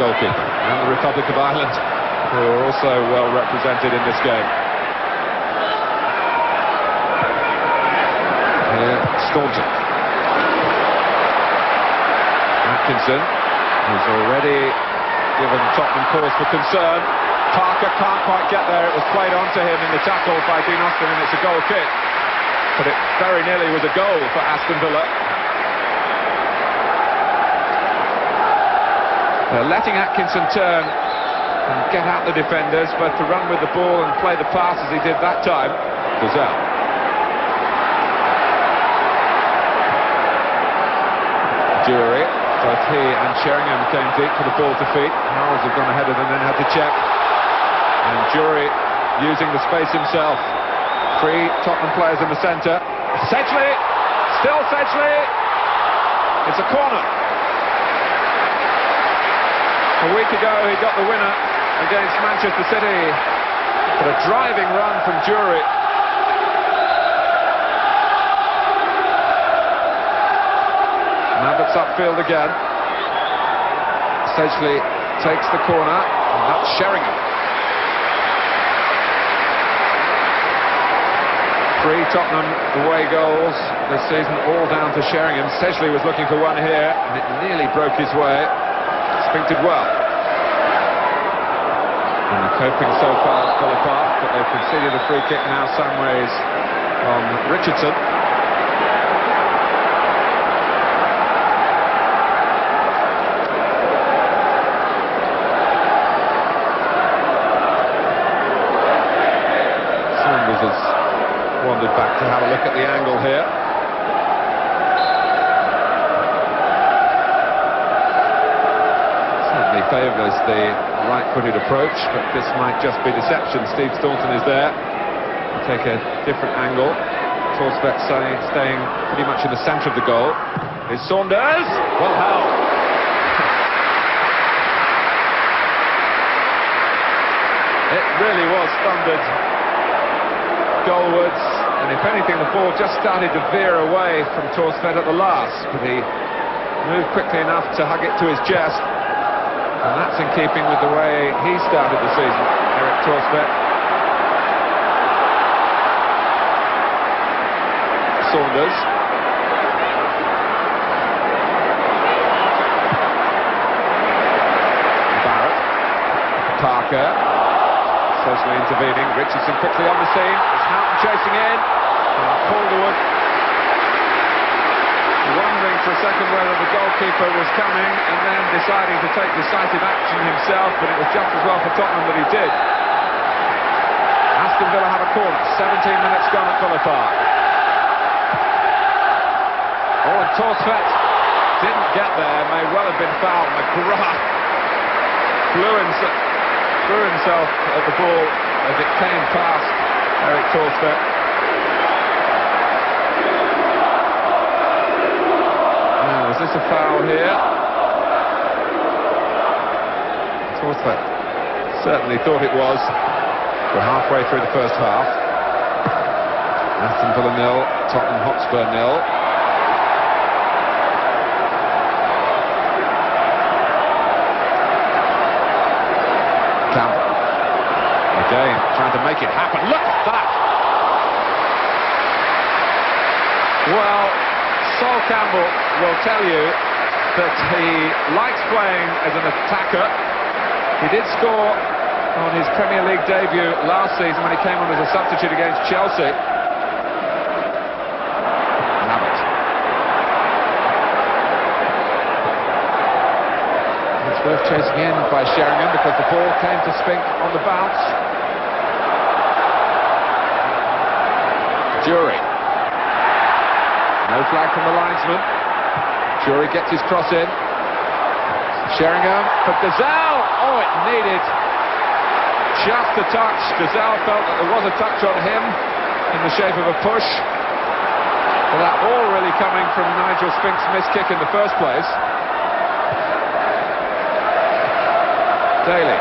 goalkeeper, and the Republic of Ireland, who are also well represented in this game. Here, Staunton. Atkinson, who's already given Tottenham cause for concern. Parker can't quite get there. It was played onto him in the tackle by Dean Saunders, and it's a goal kick. But it very nearly was a goal for Aston Villa. They're letting Atkinson turn and get out the defenders, but to run with the ball and play the pass as he did that time, Gazelle. Jury, both he and Sheringham came deep for the ball to feet. Howells had gone ahead of them, then had to check. And Jury using the space himself. Three Tottenham players in the centre. Sedgley, still Sedgley. It's a corner. A week ago he got the winner against Manchester City, but a driving run from Jury. Mabbutt's upfield again. Sedgley takes the corner, and that's Sheringham. Three Tottenham away goals this season, all down to Sheringham. Sedgley was looking for one here, and it nearly broke his way. Spink did well. And they're coping so far at Villa Park, but they've conceded a free kick now. Samways on Richardson. Saunders has wandered back to have a look at the angle here. Certainly favours the right-footed approach, but this might just be deception. Steve Staunton is there to take a different angle. Thorsveldt staying pretty much in the centre of the goal. Is Saunders? Well held. It really was thundered goalwards, and if anything the ball just started to veer away from Thorsveldt at the last, but he moved quickly enough to hug it to his chest, and that's in keeping with the way he started the season, Erik Thorsveldt. Saunders. Barrett. Parker. Sedgley intervening. Richardson quickly on the scene. It's Houghton chasing in. And Calderwood wondering for a second whether the goalkeeper was coming, and then deciding to take decisive action himself, but it was just as well for Tottenham that he did. Aston Villa have a corner. 17 minutes gone at Villa Park. Oh, and Thorsveldt didn't get there. May well have been fouled. McGrath threw himself at the ball as it came past Erik Thorsveldt. Now, was this a foul here? Thorsveldt certainly thought it was. We're halfway through the first half. Aston Villa 0, Tottenham Hotspur 0. Campbell again trying to make it happen. Look at that! Well, Sol Campbell will tell you that he likes playing as an attacker. He did score on his Premier League debut last season when he came on as a substitute against Chelsea. Mabbutt. It's worth chasing in by Sheringham because the ball came to Spink on the bounce. Jury. No flag from the linesman. Jury gets his cross in. Sheringham for Gazelle. Oh, it needed just a touch. Gazelle felt that there was a touch on him in the shape of a push. Well, that all really coming from Nigel Spink's missed kick in the first place. Daley.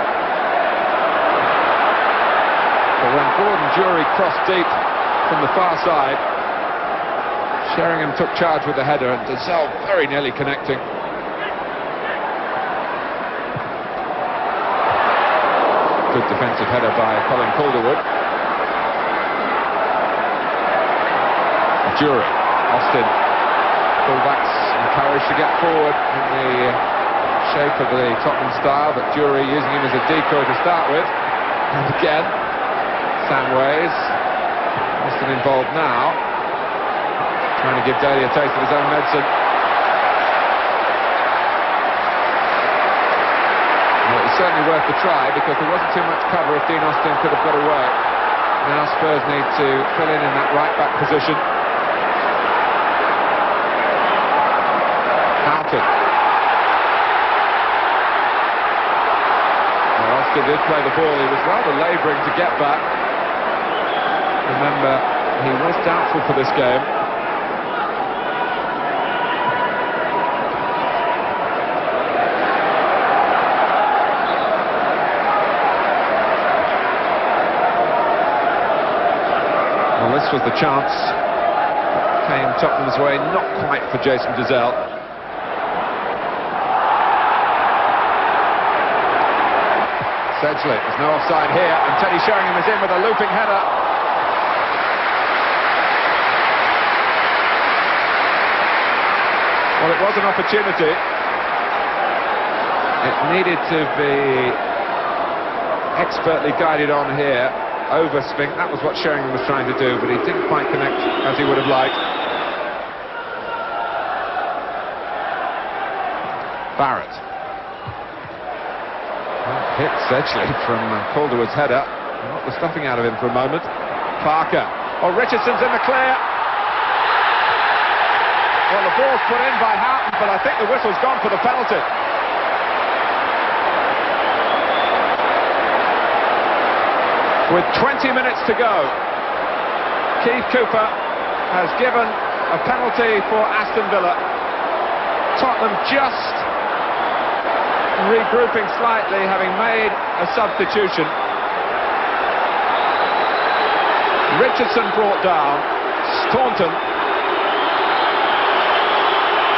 But when Gordon Jury crossed deep from the far side, Sheringham took charge with the header, and Gazelle very nearly connecting. Good defensive header by Colin Calderwood. Jury. Austin. Fullbacks encouraged to get forward in the shape of the Tottenham style, but Jury using him as a decoy to start with. And again, Samways. Austin involved now. Trying to give Daley a taste of his own medicine. Well, it's certainly worth the try because there wasn't too much cover if Dean Austin could have got away. Now Spurs need to fill in that right-back position. Houghton. Well, Austin did play the ball. He was rather labouring to get back. Remember, he was doubtful for this game. Well, this was the chance. Came Tottenham's way, not quite for Jason Dizelle. Sedgley, there's no offside here, and Teddy Sheringham is in with a looping header. Well, it was an opportunity. It needed to be expertly guided on here over Spink. That was what Sheringham was trying to do, but he didn't quite connect as he would have liked. Barrett. Hit Sedgley from Calderwood's header. Knocked the stuffing out of him for a moment. Parker. Oh, Richardson's in the clear. Well, the ball's put in by Houghton, but I think the whistle's gone for the penalty. With 20 minutes to go, Keith Cooper has given a penalty for Aston Villa. Tottenham just regrouping slightly, having made a substitution. Richardson brought down. Staunton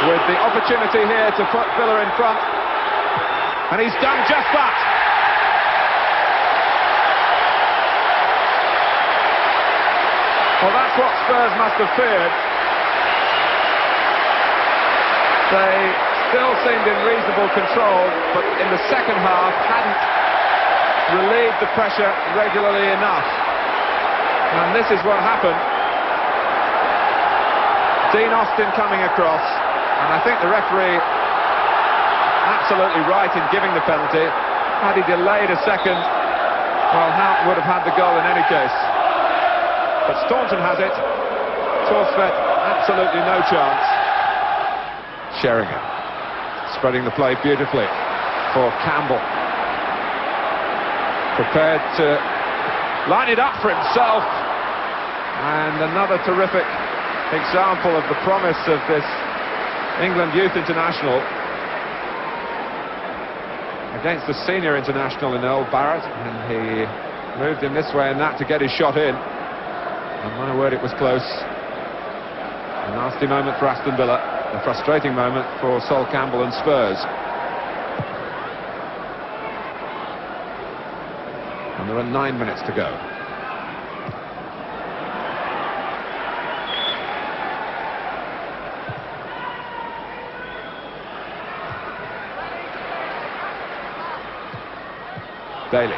with the opportunity here to put Villa in front, and he's done just that. Well, that's what Spurs must have feared. They still seemed in reasonable control, but in the second half hadn't relieved the pressure regularly enough. And this is what happened. Dean Austin coming across, and I think the referee absolutely right in giving the penalty. Had he delayed a second, well, Houghton would have had the goal in any case. But Staunton has it. Thorsveldt, absolutely no chance. Sheringham spreading the play beautifully for Campbell. Prepared to line it up for himself. And another terrific example of the promise of this England Youth International against the senior international in Earl Barrett, and he moved him this way and that to get his shot in. And my word, it was close. A nasty moment for Aston Villa, a frustrating moment for Sol Campbell and Spurs. And there are 9 minutes to go. Daley.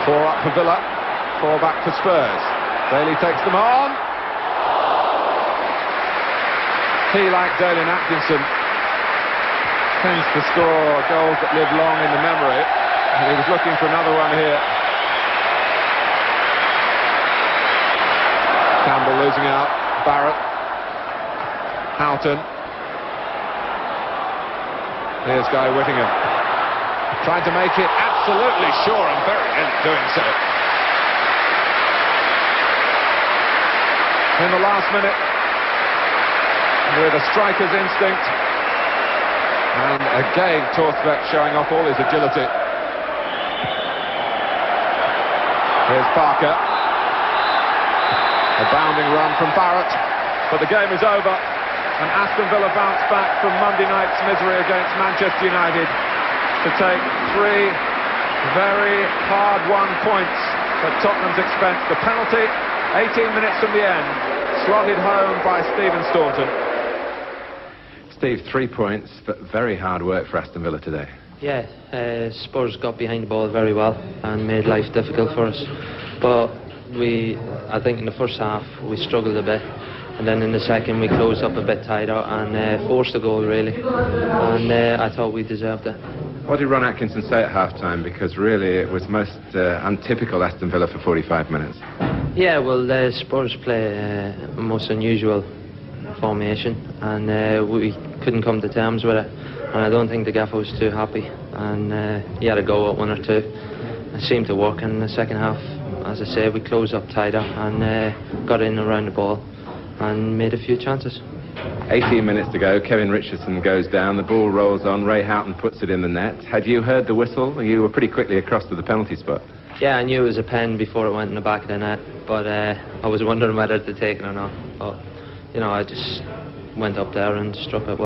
4 up for Villa, 4 back for Spurs. Daley takes them on. He, like Dalian Atkinson, tends to score goals that live long in the memory, and he was looking for another one here. Campbell losing out. Barrett. Houghton. Here's Guy Whittingham, trying to make it absolutely sure, and very nearly doing so. In the last minute, with a striker's instinct, and again Thorsveldt showing off all his agility. Here's Parker. A bounding run from Barrett, but the game is over, and Aston Villa bounce back from Monday night's misery against Manchester United to take 3 very hard-won points at Tottenham's expense. The penalty, 18 minutes from the end, slotted home by Stephen Staunton. Steve, 3 points, but very hard work for Aston Villa today. Yeah, Spurs got behind the ball very well and made life difficult for us. But I think in the first half we struggled a bit, and then in the second we closed up a bit tighter and forced a goal really, and I thought we deserved it. What did Ron Atkinson say at half-time? Because really it was most untypical Aston Villa for 45 minutes. Yeah, well, Spurs play a most unusual formation, and we couldn't come to terms with it, and I don't think the gaffer was too happy, and he had a go at 1 or 2. It seemed to work in the second half. As I say, we closed up tighter and got in around the ball and made a few chances. 18 minutes to go, Kevin Richardson goes down, the ball rolls on, Ray Houghton puts it in the net. Had you heard the whistle? You were pretty quickly across to the penalty spot. Yeah, I knew it was a pen before it went in the back of the net, but I was wondering whether to take it or not. But, you know, I just went up there and struck it well.